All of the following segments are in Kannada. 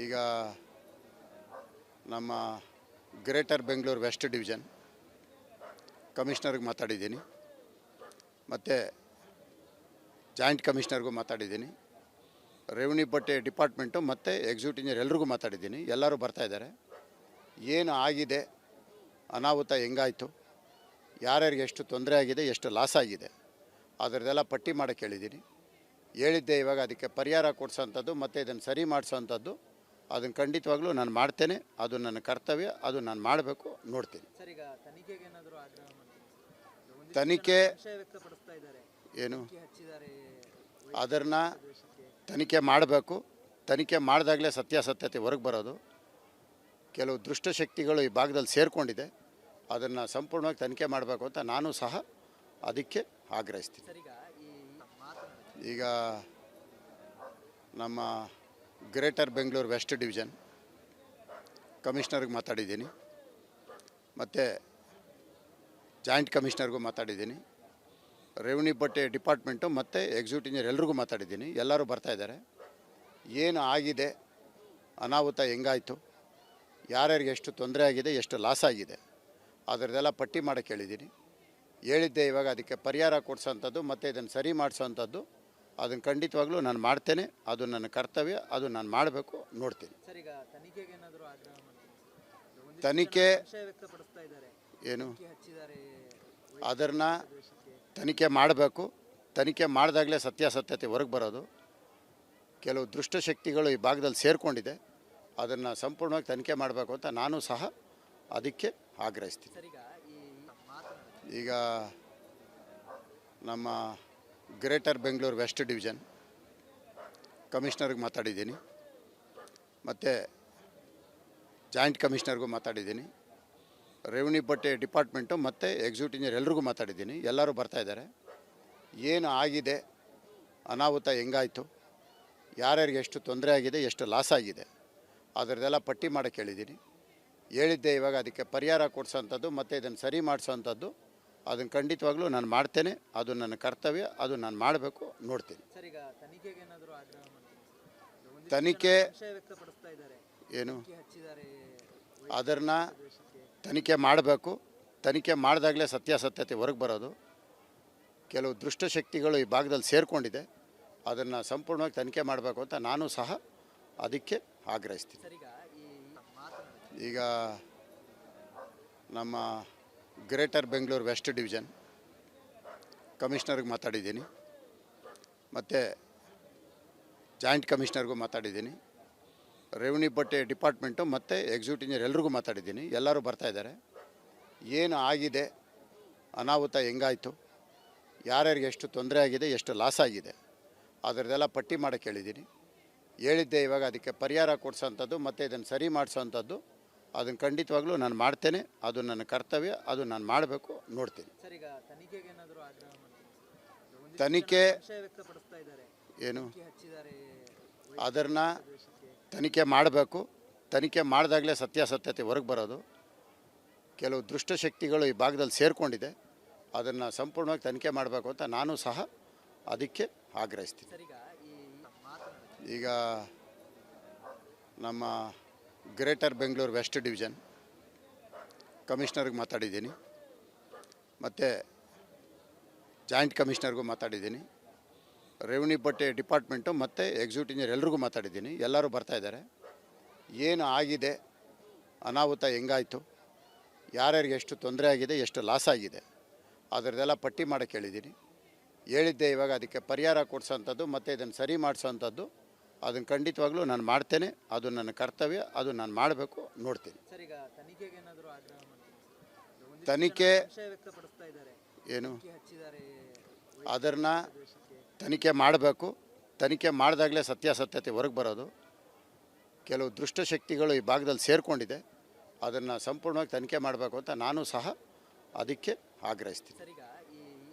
ಈಗ ನಮ್ಮ ಗ್ರೇಟರ್ ಬೆಂಗಳೂರು ವೆಸ್ಟ್ ಡಿವಿಷನ್ ಕಮಿಷನರ್ಗೆ ಮಾತಾಡಿದ್ದೀನಿ, ಮತ್ತು ಜಾಯಿಂಟ್ ಕಮಿಷನರ್ಗೂ ಮಾತಾಡಿದ್ದೀನಿ, ರೆವಿನ್ಯೂ ಬಟ್ಟೆ ಡಿಪಾರ್ಟ್ಮೆಂಟು ಮತ್ತು ಎಕ್ಸಿಕ್ಯೂಟಿವ್ ಇಂಜಿನಿಯರ್ ಎಲ್ರಿಗೂ ಮಾತಾಡಿದ್ದೀನಿ. ಎಲ್ಲರೂ ಬರ್ತಾಯಿದ್ದಾರೆ. ಏನು ಆಗಿದೆ, ಅನಾಹುತ ಹೆಂಗಾಯಿತು, ಯಾರ್ಯಾರಿಗೆ ಎಷ್ಟು ತೊಂದರೆ ಆಗಿದೆ, ಎಷ್ಟು ಲಾಸ್ ಆಗಿದೆ, ಅದರದ್ದೆಲ್ಲ ಪಟ್ಟಿ ಮಾಡೋಕ್ಕೆ ಹೇಳಿದ್ದೆ. ಇವಾಗ ಅದಕ್ಕೆ ಪರಿಹಾರ ಕೊಡಿಸೋಂಥದ್ದು ಮತ್ತು ಇದನ್ನು ಸರಿ ಮಾಡಿಸೋವಂಥದ್ದು ಅದನ್ನು ಖಂಡಿತವಾಗ್ಲೂ ನಾನು ಮಾಡ್ತೇನೆ. ಅದು ನನ್ನ ಕರ್ತವ್ಯ, ಅದು ನಾನು ಮಾಡಬೇಕು, ನೋಡ್ತೀನಿ. ತನಿಖೆ ಏನು ಅದನ್ನು ತನಿಖೆ ಮಾಡಬೇಕು. ತನಿಖೆ ಮಾಡಿದಾಗಲೇ ಸತ್ಯಾಸತ್ಯತೆ ಹೊರಗೆ ಬರೋದು. ಕೆಲವು ದುಷ್ಟಶಕ್ತಿಗಳು ಈ ಭಾಗದಲ್ಲಿ ಸೇರಿಕೊಂಡಿದೆ. ಅದನ್ನು ಸಂಪೂರ್ಣವಾಗಿ ತನಿಖೆ ಮಾಡಬೇಕು ಅಂತ ನಾನು ಸಹ ಅದಕ್ಕೆ ಆಗ್ರಹಿಸ್ತೀನಿ. ಈಗ ನಮ್ಮ ಗ್ರೇಟರ್ ಬೆಂಗಳೂರು ವೆಸ್ಟ್ ಡಿವಿಷನ್ ಕಮಿಷನರ್ಗೆ ಮಾತಾಡಿದ್ದೀನಿ, ಮತ್ತು ಜಾಯಿಂಟ್ ಕಮಿಷನರ್ಗೂ ಮಾತಾಡಿದ್ದೀನಿ, ರೆವಿನ್ಯೂ ಬಟ್ಟೆ ಡಿಪಾರ್ಟ್ಮೆಂಟು ಮತ್ತು ಎಕ್ಸಿಕ್ಯೂಟಿವ್ ಇಂಜಿನಿಯರ್ ಎಲ್ರಿಗೂ ಮಾತಾಡಿದ್ದೀನಿ. ಎಲ್ಲರೂ ಬರ್ತಾಯಿದ್ದಾರೆ. ಏನು ಆಗಿದೆ, ಅನಾಹುತ ಹೆಂಗಾಯಿತು, ಯಾರ್ಯಾರಿಗೆ ಎಷ್ಟು ತೊಂದರೆ ಆಗಿದೆ, ಎಷ್ಟು ಲಾಸ್ ಆಗಿದೆ, ಅದರದ್ದೆಲ್ಲ ಪಟ್ಟಿ ಮಾಡೋಕ್ಕೆ ಹೇಳಿದ್ದೆ. ಇವಾಗ ಅದಕ್ಕೆ ಪರಿಹಾರ ಕೊಡಿಸೋಂಥದ್ದು ಮತ್ತು ಇದನ್ನು ಸರಿ ಮಾಡಿಸೋವಂಥದ್ದು ಅದನ್ನು ಖಂಡಿತವಾಗ್ಲೂ ನಾನು ಮಾಡ್ತೇನೆ. ಅದು ನನ್ನ ಕರ್ತವ್ಯ, ಅದು ನಾನು ಮಾಡಬೇಕು, ನೋಡ್ತೀನಿ. ತನಿಖೆ ಏನು ಅದನ್ನು ತನಿಖೆ ಮಾಡಬೇಕು. ತನಿಖೆ ಮಾಡಿದಾಗಲೇ ಸತ್ಯಾಸತ್ಯತೆ ಹೊರಗೆ ಬರೋದು. ಕೆಲವು ದುಷ್ಟಶಕ್ತಿಗಳು ಈ ಭಾಗದಲ್ಲಿ ಸೇರಿಕೊಂಡಿದೆ. ಅದನ್ನು ಸಂಪೂರ್ಣವಾಗಿ ತನಿಖೆ ಮಾಡಬೇಕು ಅಂತ ನಾನು ಸಹ ಅದಕ್ಕೆ ಆಗ್ರಹಿಸ್ತೀನಿ. ಈಗ ನಮ್ಮ ಗ್ರೇಟರ್ ಬೆಂಗಳೂರು ವೆಸ್ಟ್ ಡಿವಿಷನ್ ಕಮಿಷನರ್ಗೆ ಮಾತಾಡಿದ್ದೀನಿ, ಮತ್ತು ಜಾಯಿಂಟ್ ಕಮಿಷನರ್ಗೂ ಮಾತಾಡಿದ್ದೀನಿ, ರೆವಿನ್ಯೂ ಬಟ್ಟೆ ಡಿಪಾರ್ಟ್ಮೆಂಟು ಮತ್ತು ಎಕ್ಸಿಕ್ಯೂಟಿವ್ ಇಂಜಿನಿಯರ್ ಎಲ್ರಿಗೂ ಮಾತಾಡಿದ್ದೀನಿ. ಎಲ್ಲರೂ ಬರ್ತಾಯಿದ್ದಾರೆ. ಏನು ಆಗಿದೆ, ಅನಾಹುತ ಹೆಂಗಾಯಿತು, ಯಾರ್ಯಾರಿಗೆ ಎಷ್ಟು ತೊಂದರೆ ಆಗಿದೆ, ಎಷ್ಟು ಲಾಸ್ ಆಗಿದೆ, ಅದರದ್ದೆಲ್ಲ ಪಟ್ಟಿ ಮಾಡೋಕ್ಕೆ ಹೇಳಿದ್ದೆ. ಇವಾಗ ಅದಕ್ಕೆ ಪರಿಹಾರ ಕೊಡಿಸೋಂಥದ್ದು ಮತ್ತು ಇದನ್ನು ಸರಿ ಮಾಡಿಸೋವಂಥದ್ದು ಅದನ್ನು ಖಂಡಿತವಾಗ್ಲೂ ನಾನು ಮಾಡ್ತೇನೆ. ಅದು ನನ್ನ ಕರ್ತವ್ಯ, ಅದು ನಾನು ಮಾಡಬೇಕು, ನೋಡ್ತೀನಿ. ತನಿಖೆ ಏನು ಅದನ್ನು ತನಿಖೆ ಮಾಡಬೇಕು. ತನಿಖೆ ಮಾಡಿದಾಗಲೇ ಸತ್ಯಾಸತ್ಯತೆ ಹೊರಗೆ ಬರೋದು. ಕೆಲವು ದುಷ್ಟಶಕ್ತಿಗಳು ಈ ಭಾಗದಲ್ಲಿ ಸೇರಿಕೊಂಡಿದೆ. ಅದನ್ನು ಸಂಪೂರ್ಣವಾಗಿ ತನಿಖೆ ಮಾಡಬೇಕು ಅಂತ ನಾನು ಸಹ ಅದಕ್ಕೆ ಆಗ್ರಹಿಸ್ತೀನಿ. ಈಗ ನಮ್ಮ ಗ್ರೇಟರ್ ಬೆಂಗಳೂರು ವೆಸ್ಟ್ ಡಿವಿಷನ್ ಕಮಿಷನರ್ಗೆ ಮಾತಾಡಿದ್ದೀನಿ, ಮತ್ತು ಜಾಯಿಂಟ್ ಕಮಿಷನರ್ಗೂ ಮಾತಾಡಿದ್ದೀನಿ, ರೆವಿನ್ಯೂ ಬಟ್ಟೆ ಡಿಪಾರ್ಟ್ಮೆಂಟು ಮತ್ತು ಎಕ್ಸಿಕ್ಯೂಟಿವ್ ಇಂಜಿನಿಯರ್ ಎಲ್ರಿಗೂ ಮಾತಾಡಿದ್ದೀನಿ. ಎಲ್ಲರೂ ಬರ್ತಾಯಿದ್ದಾರೆ. ಏನು ಆಗಿದೆ, ಅನಾಹುತ ಹೆಂಗಾಯಿತು, ಯಾರ್ಯಾರಿಗೆ ಎಷ್ಟು ತೊಂದರೆ ಆಗಿದೆ, ಎಷ್ಟು ಲಾಸ್ ಆಗಿದೆ, ಅದರದ್ದೆಲ್ಲ ಪಟ್ಟಿ ಮಾಡೋಕ್ಕೆ ಹೇಳಿದ್ದೆ. ಇವಾಗ ಅದಕ್ಕೆ ಪರಿಹಾರ ಕೊಡಿಸೋಂಥದ್ದು ಮತ್ತು ಇದನ್ನು ಸರಿ ಮಾಡಿಸೋವಂಥದ್ದು ಅದನ್ನು ಖಂಡಿತವಾಗ್ಲೂ ನಾನು ಮಾಡ್ತೇನೆ. ಅದು ನನ್ನ ಕರ್ತವ್ಯ, ಅದು ನಾನು ಮಾಡಬೇಕು, ನೋಡ್ತೀನಿ. ತನಿಖೆ ಏನು ಅದನ್ನು ತನಿಖೆ ಮಾಡಬೇಕು. ತನಿಖೆ ಮಾಡಿದಾಗಲೇ ಸತ್ಯಾಸತ್ಯತೆ ಹೊರಗೆ ಬರೋದು. ಕೆಲವು ದುಷ್ಟಶಕ್ತಿಗಳು ಈ ಭಾಗದಲ್ಲಿ ಸೇರಿಕೊಂಡಿದೆ. ಅದನ್ನು ಸಂಪೂರ್ಣವಾಗಿ ತನಿಖೆ ಮಾಡಬೇಕು ಅಂತ ನಾನು ಸಹ ಅದಕ್ಕೆ ಆಗ್ರಹಿಸ್ತೀನಿ. ಈಗ ನಮ್ಮ ಗ್ರೇಟರ್ ಬೆಂಗಳೂರು ವೆಸ್ಟ್ ಡಿವಿಷನ್ ಕಮಿಷನರ್ಗೆ ಮಾತಾಡಿದ್ದೀನಿ, ಮತ್ತು ಜಾಯಿಂಟ್ ಕಮಿಷನರ್ಗೂ ಮಾತಾಡಿದ್ದೀನಿ, ರೆವಿನ್ಯೂ ಬಟ್ಟೆ ಡಿಪಾರ್ಟ್ಮೆಂಟು ಮತ್ತು ಎಕ್ಸಿಕ್ಯೂಟಿವ್ ಇಂಜಿನಿಯರ್ ಎಲ್ರಿಗೂ ಮಾತಾಡಿದ್ದೀನಿ. ಎಲ್ಲರೂ ಬರ್ತಾಯಿದ್ದಾರೆ. ಏನು ಆಗಿದೆ, ಅನಾಹುತ ಹೆಂಗಾಯಿತು, ಯಾರ್ಯಾರಿಗೆ ಎಷ್ಟು ತೊಂದರೆ ಆಗಿದೆ, ಎಷ್ಟು ಲಾಸ್ ಆಗಿದೆ, ಅದರದ್ದೆಲ್ಲ ಪಟ್ಟಿ ಮಾಡೋಕ್ಕೆ ಹೇಳಿದ್ದೆ. ಇವಾಗ ಅದಕ್ಕೆ ಪರಿಹಾರ ಕೊಡಿಸೋಂಥದ್ದು ಮತ್ತು ಇದನ್ನು ಸರಿ ಮಾಡಿಸೋವಂಥದ್ದು ಅದನ್ನು ಖಂಡಿತವಾಗ್ಲೂ ನಾನು ಮಾಡ್ತೇನೆ. ಅದು ನನ್ನ ಕರ್ತವ್ಯ, ಅದು ನಾನು ಮಾಡಬೇಕು, ನೋಡ್ತೀನಿ. ತನಿಖೆ ಏನು ಅದನ್ನು ತನಿಖೆ ಮಾಡಬೇಕು. ತನಿಖೆ ಮಾಡಿದಾಗಲೇ ಸತ್ಯಾಸತ್ಯತೆ ಹೊರಗೆ ಬರೋದು. ಕೆಲವು ದುಷ್ಟಶಕ್ತಿಗಳು ಈ ಭಾಗದಲ್ಲಿ ಸೇರಿಕೊಂಡಿದೆ. ಅದನ್ನು ಸಂಪೂರ್ಣವಾಗಿ ತನಿಖೆ ಮಾಡಬೇಕು ಅಂತ ನಾನು ಸಹ ಅದಕ್ಕೆ ಆಗ್ರಹಿಸ್ತೀನಿ.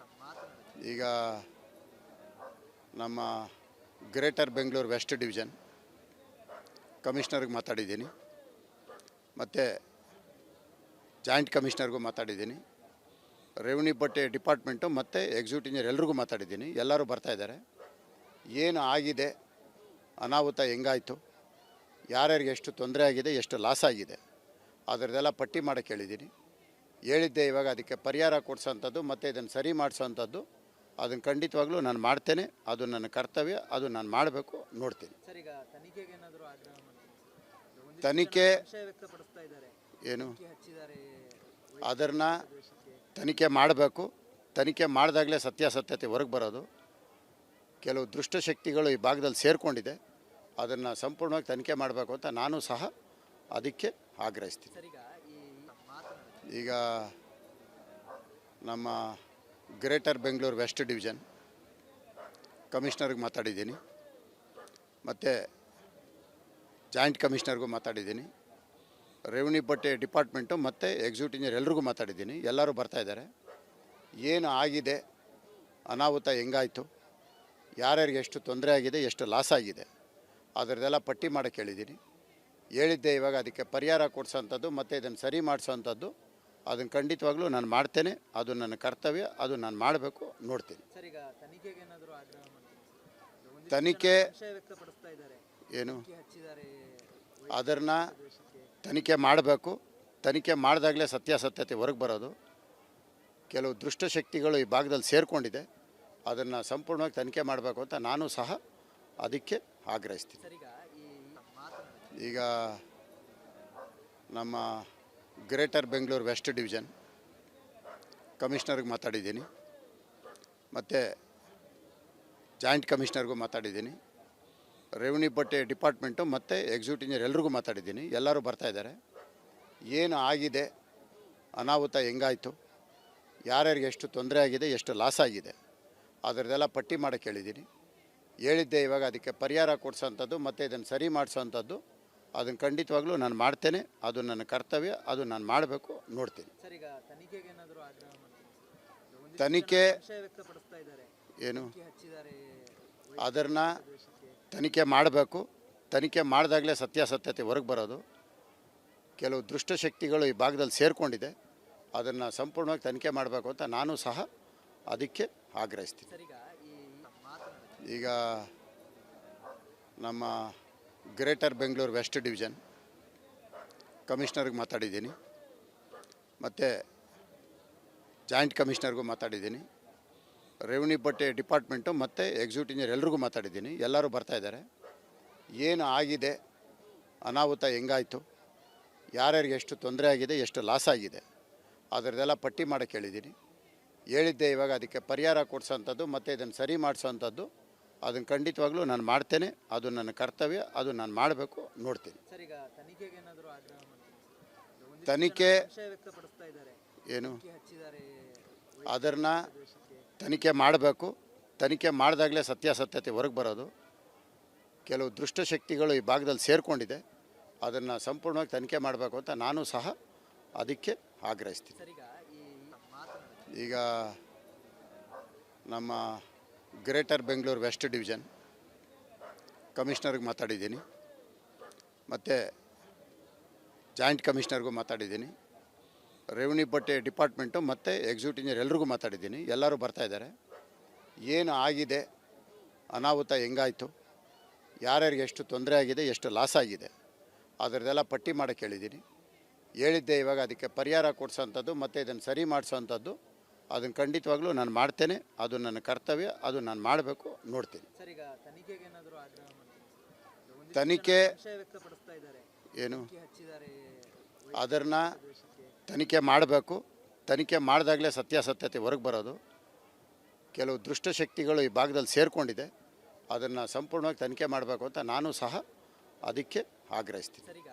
ಈಗ ನಮ್ಮ ಗ್ರೇಟರ್ ಬೆಂಗಳೂರು ವೆಸ್ಟ್ ಡಿವಿಷನ್ ಕಮಿಷನರ್ಗೆ ಮಾತಾಡಿದ್ದೀನಿ, ಮತ್ತು ಜಾಯಿಂಟ್ ಕಮಿಷನರ್ಗೂ ಮಾತಾಡಿದ್ದೀನಿ, ರೆವಿನ್ಯೂ ಬಟ್ಟೆ ಡಿಪಾರ್ಟ್ಮೆಂಟು ಮತ್ತು ಎಕ್ಸಿಕ್ಯೂಟಿವ್ ಇಂಜಿನಿಯರ್ ಎಲ್ರಿಗೂ ಮಾತಾಡಿದ್ದೀನಿ. ಎಲ್ಲರೂ ಬರ್ತಾಯಿದ್ದಾರೆ. ಏನು ಆಗಿದೆ, ಅನಾಹುತ ಹೆಂಗಾಯಿತು, ಯಾರ್ಯಾರಿಗೆ ಎಷ್ಟು ತೊಂದರೆ ಆಗಿದೆ, ಎಷ್ಟು ಲಾಸ್ ಆಗಿದೆ ಅದರದ್ದೆಲ್ಲ ಪಟ್ಟಿ ಮಾಡೋಕ್ಕೆ ಹೇಳಿದ್ದೀನಿ. ಹೇಳಿದ್ದೆ. ಇವಾಗ ಅದಕ್ಕೆ ಪರಿಹಾರ ಕೊಡಿಸೋಂಥದ್ದು ಮತ್ತು ಇದನ್ನು ಸರಿ ಮಾಡಿಸೋವಂಥದ್ದು ಅದನ್ನು ಖಂಡಿತವಾಗ್ಲೂ ನಾನು ಮಾಡ್ತೇನೆ. ಅದು ನನ್ನ ಕರ್ತವ್ಯ, ಅದು ನಾನು ಮಾಡಬೇಕು, ನೋಡ್ತೀನಿ. ಸರ್, ಈಗ ತನಿಖೆಗೆ ಏನಾದರೂ ಆಗ್ರಹ ಮಾಡ್ತೀನಿ ಸರ್. ಒಂದಿಷ್ಟು ತನಿಖೆ ಜನ ಸಂಶಯ ವ್ಯಕ್ತಪಡಿಸ್ತಾ ಇದ್ದಾರೆ. ಏನು ಬೆಂಕಿ ಹಚ್ಚಿದ್ದಾರೆ ಅದನ್ನು ಪ್ರದೇಶಕ್ಕೆ. ತನಿಖೆ ಮಾಡಬೇಕು. ತನಿಖೆ ಮಾಡಿದಾಗಲೇ ಸತ್ಯಾಸತ್ಯತೆ ಹೊರಗೆ ಬರೋದು. ಕೆಲವು ದುಷ್ಟಶಕ್ತಿಗಳು ಈ ಭಾಗದಲ್ಲಿ ಸೇರಿಕೊಂಡಿದೆ. ಅದನ್ನು ಸಂಪೂರ್ಣವಾಗಿ ತನಿಖೆ ಮಾಡಬೇಕು ಅಂತ ನಾನು ಸಹ ಅದಕ್ಕೆ ಆಗ್ರಹಿಸ್ತೀನಿ. ಸರ್, ಈಗ ಈ ಮಾತನಾಡಿ ಈಗ ನಮ್ಮ ಗ್ರೇಟರ್ ಬೆಂಗಳೂರು ವೆಸ್ಟ್ ಡಿವಿಷನ್ ಕಮಿಷನರ್ಗೆ ಮಾತಾಡಿದ್ದೀನಿ, ಮತ್ತು ಜಾಯಿಂಟ್ ಕಮಿಷನರ್ಗೂ ಮಾತಾಡಿದ್ದೀನಿ, ರೆವಿನ್ಯೂ ಬಟ್ಟೆ ಡಿಪಾರ್ಟ್ಮೆಂಟು ಮತ್ತು ಎಕ್ಸಿಕ್ಯೂಟಿವ್ ಇಂಜಿನಿಯರ್ ಎಲ್ರಿಗೂ ಮಾತಾಡಿದ್ದೀನಿ. ಎಲ್ಲರೂ ಬರ್ತಾಯಿದ್ದಾರೆ. ಏನು ಆಗಿದೆ, ಅನಾಹುತ ಹೆಂಗಾಯಿತು, ಯಾರ್ಯಾರಿಗೆ ಎಷ್ಟು ತೊಂದರೆ ಆಗಿದೆ, ಎಷ್ಟು ಲಾಸ್ ಆಗಿದೆ ಅದರದ್ದೆಲ್ಲ ಪಟ್ಟಿ ಮಾಡೋಕ್ಕೆ ಹೇಳಿದ್ದೀನಿ. ಹೇಳಿದ್ದೆ. ಇವಾಗ ಅದಕ್ಕೆ ಪರಿಹಾರ ಕೊಡಿಸೋಂಥದ್ದು ಮತ್ತು ಇದನ್ನು ಸರಿ ಮಾಡಿಸೋವಂಥದ್ದು ಅದನ್ನು ಖಂಡಿತವಾಗ್ಲೂ ನಾನು ಮಾಡ್ತೇನೆ. ಅದು ನನ್ನ ಕರ್ತವ್ಯ, ಅದು ನಾನು ಮಾಡಬೇಕು, ನೋಡ್ತೀನಿ. ಸರ್, ಈಗ ತನಿಖೆಗೆ ಏನಾದರೂ ಆಗ್ರಹ ಮಾಡ್ತೀನಿ ಸರ್. ಒಂದಿಷ್ಟು ತನಿಖೆ ಜನ ಸಂಶಯ ವ್ಯಕ್ತಪಡಿಸ್ತಾ ಇದ್ದಾರೆ. ಏನು ಬೆಂಕಿ ಹಚ್ಚಿದ್ದಾರೆ ಅದನ್ನು ಪ್ರದೇಶಕ್ಕೆ. ತನಿಖೆ ಮಾಡಬೇಕು. ತನಿಖೆ ಮಾಡಿದಾಗಲೇ ಸತ್ಯಾಸತ್ಯತೆ ಹೊರಗೆ ಬರೋದು. ಕೆಲವು ದುಷ್ಟಶಕ್ತಿಗಳು ಈ ಭಾಗದಲ್ಲಿ ಸೇರಿಕೊಂಡಿದೆ. ಅದನ್ನು ಸಂಪೂರ್ಣವಾಗಿ ತನಿಖೆ ಮಾಡಬೇಕು ಅಂತ ನಾನು ಸಹ ಅದಕ್ಕೆ ಆಗ್ರಹಿಸ್ತೀನಿ. ಸರ್, ಈಗ ಈ ಮಾತನಾಡಿ ಈಗ ನಮ್ಮ ಗ್ರೇಟರ್ ಬೆಂಗಳೂರು ವೆಸ್ಟ್ ಡಿವಿಷನ್ ಕಮಿಷನರ್ಗೆ ಮಾತಾಡಿದ್ದೀನಿ, ಮತ್ತು ಜಾಯಿಂಟ್ ಕಮಿಷನರ್ಗೂ ಮಾತಾಡಿದ್ದೀನಿ, ರೆವಿನ್ಯೂ ಬಟ್ಟೆ ಡಿಪಾರ್ಟ್ಮೆಂಟು ಮತ್ತು ಎಕ್ಸಿಕ್ಯೂಟಿವ್ ಇಂಜಿನಿಯರ್ ಎಲ್ರಿಗೂ ಮಾತಾಡಿದ್ದೀನಿ. ಎಲ್ಲರೂ ಬರ್ತಾಯಿದ್ದಾರೆ. ಏನು ಆಗಿದೆ, ಅನಾಹುತ ಹೆಂಗಾಯಿತು, ಯಾರ್ಯಾರಿಗೆ ಎಷ್ಟು ತೊಂದರೆ ಆಗಿದೆ, ಎಷ್ಟು ಲಾಸ್ ಆಗಿದೆ ಅದರದ್ದೆಲ್ಲ ಪಟ್ಟಿ ಮಾಡೋಕ್ಕೆ ಹೇಳಿದ್ದೀನಿ. ಹೇಳಿದ್ದೆ. ಇವಾಗ ಅದಕ್ಕೆ ಪರಿಹಾರ ಕೊಡಿಸೋಂಥದ್ದು ಮತ್ತು ಇದನ್ನು ಸರಿ ಮಾಡಿಸೋವಂಥದ್ದು ಅದನ್ನು ಖಂಡಿತವಾಗ್ಲೂ ನಾನು ಮಾಡ್ತೇನೆ. ಅದು ನನ್ನ ಕರ್ತವ್ಯ, ಅದು ನಾನು ಮಾಡಬೇಕು, ನೋಡ್ತೀನಿ. ಸರ್, ಈಗ ತನಿಖೆಗೆ ಏನಾದರೂ ಆಗ್ರಹ ಮಾಡ್ತೀನಿ ಸರ್. ಒಂದಿಷ್ಟು ತನಿಖೆ ಜನ ಸಂಶಯ ವ್ಯಕ್ತಪಡಿಸ್ತಾ ಇದ್ದಾರೆ. ಏನು ಬೆಂಕಿ ಹಚ್ಚಿದ್ದಾರೆ ಅದನ್ನು ಪ್ರದೇಶಕ್ಕೆ. ತನಿಖೆ ಮಾಡಬೇಕು. ತನಿಖೆ ಮಾಡಿದಾಗಲೇ ಸತ್ಯಾಸತ್ಯತೆ ಹೊರಗೆ ಬರೋದು. ಕೆಲವು ದುಷ್ಟಶಕ್ತಿಗಳು ಈ ಭಾಗದಲ್ಲಿ ಸೇರಿಕೊಂಡಿದೆ. ಅದನ್ನು ಸಂಪೂರ್ಣವಾಗಿ ತನಿಖೆ ಮಾಡಬೇಕು ಅಂತ ನಾನು ಸಹ ಅದಕ್ಕೆ ಆಗ್ರಹಿಸ್ತೀನಿ. ಸರ್, ಈಗ ಈ ಮಾತನಾಡಿ ಈಗ ನಮ್ಮ ಗ್ರೇಟರ್ ಬೆಂಗಳೂರು ವೆಸ್ಟ್ ಡಿವಿಷನ್ ಕಮಿಷನರ್ಗೆ ಮಾತಾಡಿದ್ದೀನಿ, ಮತ್ತು ಜಾಯಿಂಟ್ ಕಮಿಷನರ್ಗೂ ಮಾತಾಡಿದ್ದೀನಿ, ರೆವಿನ್ಯೂ ಬಟ್ಟೆ ಡಿಪಾರ್ಟ್ಮೆಂಟು ಮತ್ತು ಎಕ್ಸಿಕ್ಯೂಟಿವ್ ಇಂಜಿನಿಯರ್ ಎಲ್ರಿಗೂ ಮಾತಾಡಿದ್ದೀನಿ. ಎಲ್ಲರೂ ಬರ್ತಾಯಿದ್ದಾರೆ. ಏನು ಆಗಿದೆ, ಅನಾಹುತ ಹೆಂಗಾಯಿತು, ಯಾರ್ಯಾರಿಗೆ ಎಷ್ಟು ತೊಂದರೆ ಆಗಿದೆ, ಎಷ್ಟು ಲಾಸ್ ಆಗಿದೆ ಅದರದ್ದೆಲ್ಲ ಪಟ್ಟಿ ಮಾಡೋಕ್ಕೆ ಹೇಳಿದ್ದೀನಿ. ಹೇಳಿದ್ದೆ. ಇವಾಗ ಅದಕ್ಕೆ ಪರಿಹಾರ ಕೊಡಿಸೋಂಥದ್ದು ಮತ್ತು ಇದನ್ನು ಸರಿ ಮಾಡಿಸೋವಂಥದ್ದು ಅದನ್ನು ಖಂಡಿತವಾಗ್ಲೂ ನಾನು ಮಾಡ್ತೇನೆ. ಅದು ನನ್ನ ಕರ್ತವ್ಯ, ಅದು ನಾನು ಮಾಡಬೇಕು, ನೋಡ್ತೀನಿ. ಸರ್, ಈಗ ತನಿಖೆಗೆ ಏನಾದರೂ ಆಗ್ರಹ ಮಾಡ್ತೀನಿ ಸರ್. ಒಂದಿಷ್ಟು ತನಿಖೆ ಜನ ಸಂಶಯ ವ್ಯಕ್ತಪಡಿಸ್ತಾ ಇದ್ದಾರೆ. ಏನು ಬೆಂಕಿ ಹಚ್ಚಿದ್ದಾರೆ ಅದನ್ನು ಪ್ರದೇಶಕ್ಕೆ. ತನಿಖೆ ಮಾಡಬೇಕು. ತನಿಖೆ ಮಾಡಿದಾಗಲೇ ಸತ್ಯಾಸತ್ಯತೆ ಹೊರಗೆ ಬರೋದು. ಕೆಲವು ದುಷ್ಟಶಕ್ತಿಗಳು ಈ ಭಾಗದಲ್ಲಿ ಸೇರಿಕೊಂಡಿದೆ. ಅದನ್ನು ಸಂಪೂರ್ಣವಾಗಿ ತನಿಖೆ ಮಾಡಬೇಕು ಅಂತ ನಾನು ಸಹ ಅದಕ್ಕೆ ಆಗ್ರಹಿಸ್ತೀನಿ. ಸರ್, ಈಗ ಈ ಮಾತನಾಡಿ ಈಗ ನಮ್ಮ ಗ್ರೇಟರ್ ಬೆಂಗಳೂರು ವೆಸ್ಟ್ ಡಿವಿಷನ್ ಕಮಿಷನರ್ಗೆ ಮಾತಾಡಿದ್ದೀನಿ, ಮತ್ತು ಜಾಯಿಂಟ್ ಕಮಿಷನರ್ಗೂ ಮಾತಾಡಿದ್ದೀನಿ, ರೆವಿನ್ಯೂ ಬಟ್ಟೆ ಡಿಪಾರ್ಟ್ಮೆಂಟು ಮತ್ತು ಎಕ್ಸಿಕ್ಯೂಟಿವ್ ಇಂಜಿನಿಯರ್ ಎಲ್ರಿಗೂ ಮಾತಾಡಿದ್ದೀನಿ. ಎಲ್ಲರೂ ಬರ್ತಾಯಿದ್ದಾರೆ. ಏನು ಆಗಿದೆ, ಅನಾಹುತ ಹೆಂಗಾಯಿತು, ಯಾರ್ಯಾರಿಗೆ ಎಷ್ಟು ತೊಂದರೆ ಆಗಿದೆ, ಎಷ್ಟು ಲಾಸ್ ಆಗಿದೆ ಅದರದ್ದೆಲ್ಲ ಪಟ್ಟಿ ಮಾಡೋಕ್ಕೆ ಹೇಳಿದ್ದೀನಿ. ಹೇಳಿದ್ದೆ. ಇವಾಗ ಅದಕ್ಕೆ ಪರಿಹಾರ ಕೊಡಿಸೋಂಥದ್ದು ಮತ್ತು ಇದನ್ನು ಸರಿ ಮಾಡಿಸೋವಂಥದ್ದು ಅದನ್ನು ಖಂಡಿತವಾಗ್ಲೂ ನಾನು ಮಾಡ್ತೇನೆ. ಅದು ನನ್ನ ಕರ್ತವ್ಯ, ಅದು ನಾನು ಮಾಡಬೇಕು, ನೋಡ್ತೀನಿ. ಸರ್, ಈಗ ತನಿಖೆಗೆ ಏನಾದರೂ ಆಗ್ರಹ ಮಾಡ್ತೀನಿ ಸರ್. ಒಂದಿಷ್ಟು ತನಿಖೆ ಜನ ಸಂಶಯ ವ್ಯಕ್ತಪಡಿಸ್ತಾ ಇದ್ದಾರೆ. ಏನು ಬೆಂಕಿ ಹಚ್ಚಿದ್ದಾರೆ ಅದನ್ನು ಪ್ರದೇಶಕ್ಕೆ. ತನಿಖೆ ಮಾಡಬೇಕು. ತನಿಖೆ ಮಾಡಿದಾಗಲೇ ಸತ್ಯಾಸತ್ಯತೆ ಹೊರಗೆ ಬರೋದು. ಕೆಲವು ದುಷ್ಟಶಕ್ತಿಗಳು ಈ ಭಾಗದಲ್ಲಿ ಸೇರಿಕೊಂಡಿದೆ. ಅದನ್ನು ಸಂಪೂರ್ಣವಾಗಿ ತನಿಖೆ ಮಾಡಬೇಕು ಅಂತ ನಾನು ಸಹ ಅದಕ್ಕೆ ಆಗ್ರಹಿಸ್ತೀನಿ. ಸರ್, ಈಗ